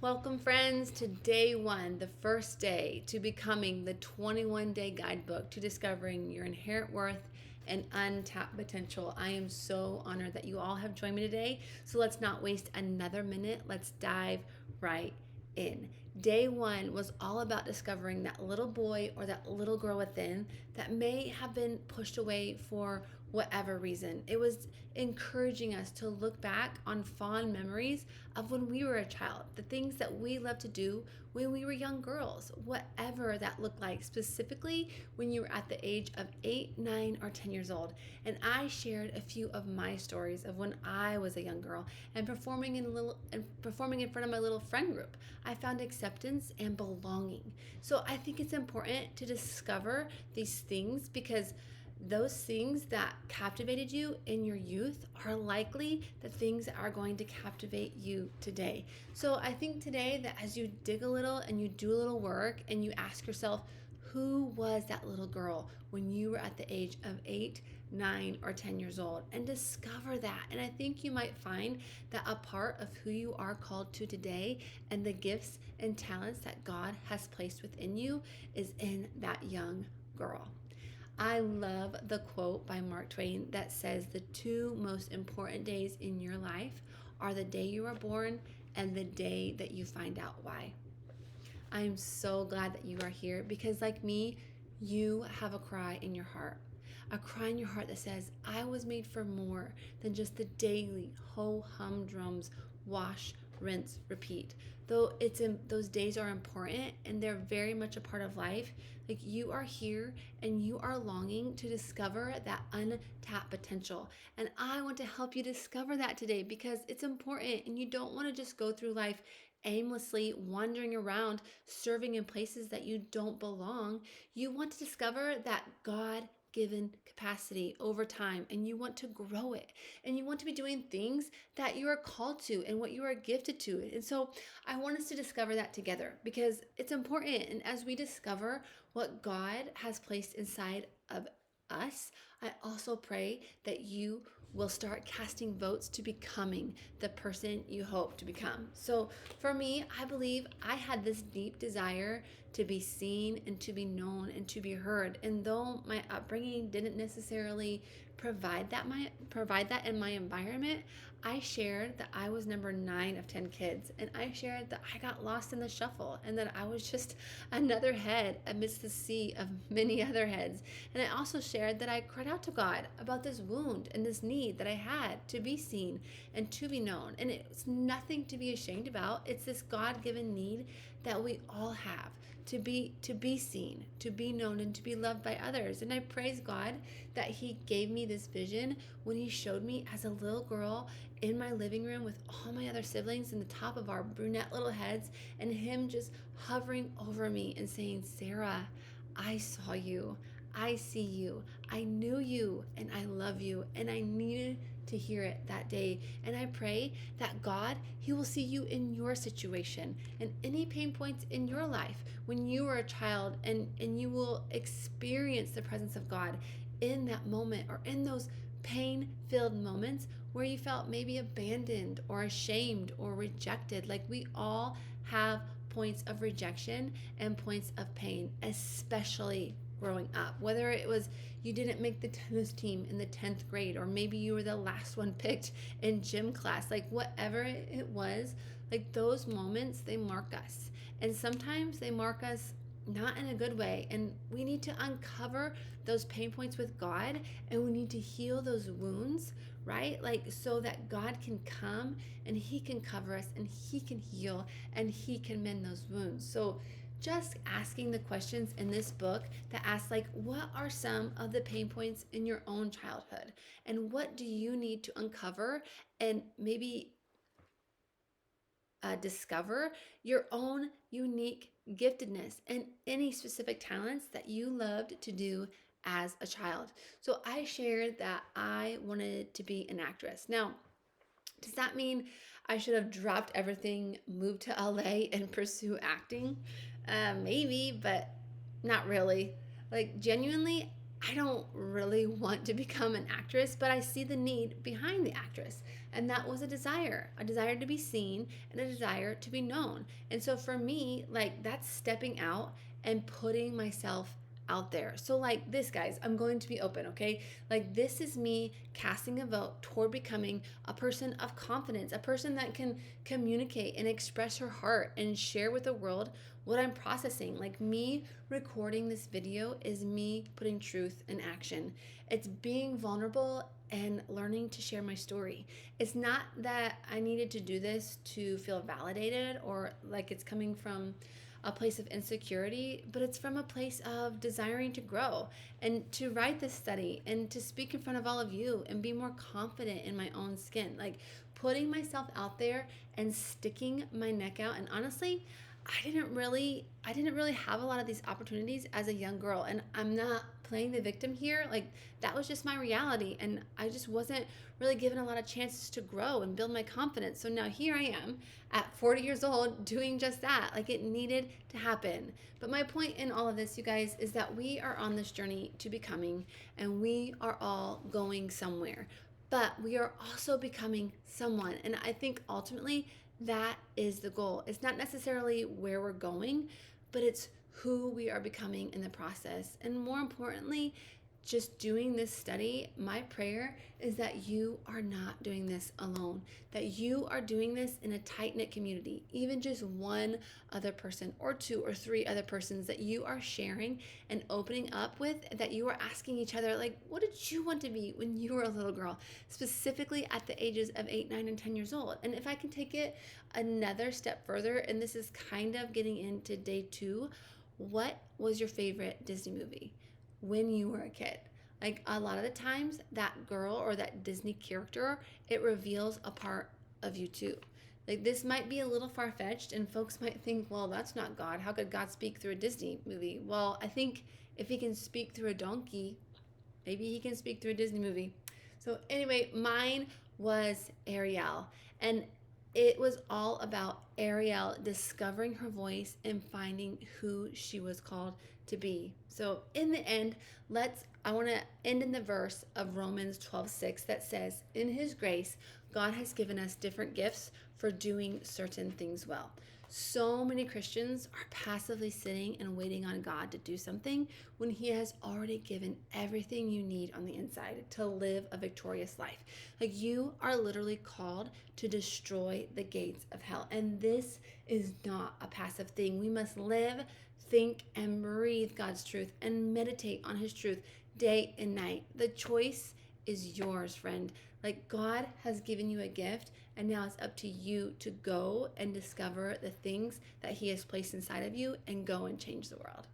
Welcome, friends, to day one, the first day to becoming the 21-day guidebook to discovering your inherent worth and untapped potential. I am so honored that you all have joined me today. So let's not waste another minute. Let's dive right in. Day one was all about discovering that little boy or that little girl within that may have been pushed away for whatever reason. It was encouraging us to look back on fond memories of when we were a child, the things that we loved to do when we were young girls, whatever that looked like, specifically when you were at the age of 8, 9, or 10 years old. And I shared a few of my stories of when I was a young girl and performing in front of my little friend group. I found acceptance and belonging. So I think it's important to discover these things because those things that captivated you in your youth are likely the things that are going to captivate you today. So I think today that as you dig a little and you do a little work and you ask yourself, who was that little girl when you were at the age of 8, 9, or 10 years old? And discover that. And I think you might find that a part of who you are called to today and the gifts and talents that God has placed within you is in that young girl. I love the quote by Mark Twain that says the two most important days in your life are the day you are born and the day that you find out why. I am so glad that you are here because, like me, you have a cry in your heart. A cry in your heart that says, I was made for more than just the daily ho hum drums, wash, rinse, repeat. Though those days are important and they're very much a part of life, like you are here and you are longing to discover that untapped potential. And I want to help you discover that today because it's important and you don't want to just go through life aimlessly wandering around serving in places that you don't belong. You want to discover that God given capacity over time and you want to grow it and you want to be doing things that you are called to and what you are gifted to. And so I want us to discover that together because it's important. And as we discover what God has placed inside of us, I also pray that you will start casting votes to becoming the person you hope to become. So for me, I believe I had this deep desire to be seen and to be known and to be heard. And though my upbringing didn't necessarily provide that in my environment, I shared that I was number 9 of 10 kids, and I shared that I got lost in the shuffle and that I was just another head amidst the sea of many other heads. And I also shared that I cried out to God about this wound and this need that I had to be seen and to be known. And it's nothing to be ashamed about. It's this God-given need that we all have to be seen, to be known, and to be loved by others. And I praise God that He gave me this vision when He showed me as a little girl in my living room with all my other siblings in the top of our brunette little heads, and Him just hovering over me and saying, Sarah, I saw you. I see you. I knew you and I love you. And I needed to hear it that day. And I pray that God, He will see you in your situation and any pain points in your life when you were a child, and you will experience the presence of God in that moment or in those pain-filled moments where you felt maybe abandoned or ashamed or rejected. Like we all have points of rejection and points of pain, especially growing up. Whether it was you didn't make the tennis team in the 10th grade, or maybe you were the last one picked in gym class, like whatever it was, like those moments, they mark us. And sometimes they mark us not in a good way. And we need to uncover those pain points with God, and we need to heal those wounds, right? Like so that God can come and He can cover us and He can heal and He can mend those wounds. So just asking the questions in this book that ask, like, what are some of the pain points in your own childhood? And what do you need to uncover and maybe discover your own unique giftedness and any specific talents that you loved to do as a child? So I shared that I wanted to be an actress. Now, does that mean I should have dropped everything, moved to LA, and pursue acting? Maybe, but not really. Like, genuinely, I don't really want to become an actress, but I see the need behind the actress. And that was a desire to be seen and a desire to be known. And so for me, like, that's stepping out and putting myself out there. So, like this, guys, I'm going to be open, okay? Like, this is me casting a vote toward becoming a person of confidence, a person that can communicate and express her heart and share with the world what I'm processing. Like, me recording this video is me putting truth in action. It's being vulnerable and learning to share my story. It's not that I needed to do this to feel validated or like it's coming from a place of insecurity, but it's from a place of desiring to grow and to write this study and to speak in front of all of you and be more confident in my own skin. Like, putting myself out there and sticking my neck out. And honestly, I didn't really have a lot of these opportunities as a young girl, and I'm not playing the victim here. Like, that was just my reality, and I just wasn't really given a lot of chances to grow and build my confidence. So now here I am at 40 years old doing just that. Like, it needed to happen. But my point in all of this, you guys, is that we are on this journey to becoming, and we are all going somewhere. But we are also becoming someone. And I think ultimately that is the goal. It's not necessarily where we're going, but it's who we are becoming in the process. And more importantly, just doing this study, my prayer is that you are not doing this alone, that you are doing this in a tight-knit community, even just one other person or two or three other persons that you are sharing and opening up with, that you are asking each other, like, what did you want to be when you were a little girl, specifically at the ages of 8, 9, and 10 years old. And if I can take it another step further, and this is kind of getting into day 2, what was your favorite Disney movie when you were a kid? Like, a lot of the times, that girl or that Disney character, it reveals a part of you too. Like, this might be a little far-fetched, and folks might think, well, that's not God. How could God speak through a Disney movie? Well, I think if he can speak through a donkey, maybe he can speak through a Disney movie. So anyway, mine was Ariel. And it was all about Ariel discovering her voice and finding who she was called to be. So in the end, I want to end in the verse of Romans 12:6 that says, in his grace, God has given us different gifts for doing certain things well. So many Christians are passively sitting and waiting on God to do something when he has already given everything you need on the inside to live a victorious life. Like, you are literally called to destroy the gates of hell. And this is not a passive thing. We must live, think, and breathe God's truth and meditate on his truth day and night. The choice is yours, friend. Like, God has given you a gift, and now it's up to you to go and discover the things that he has placed inside of you and go and change the world.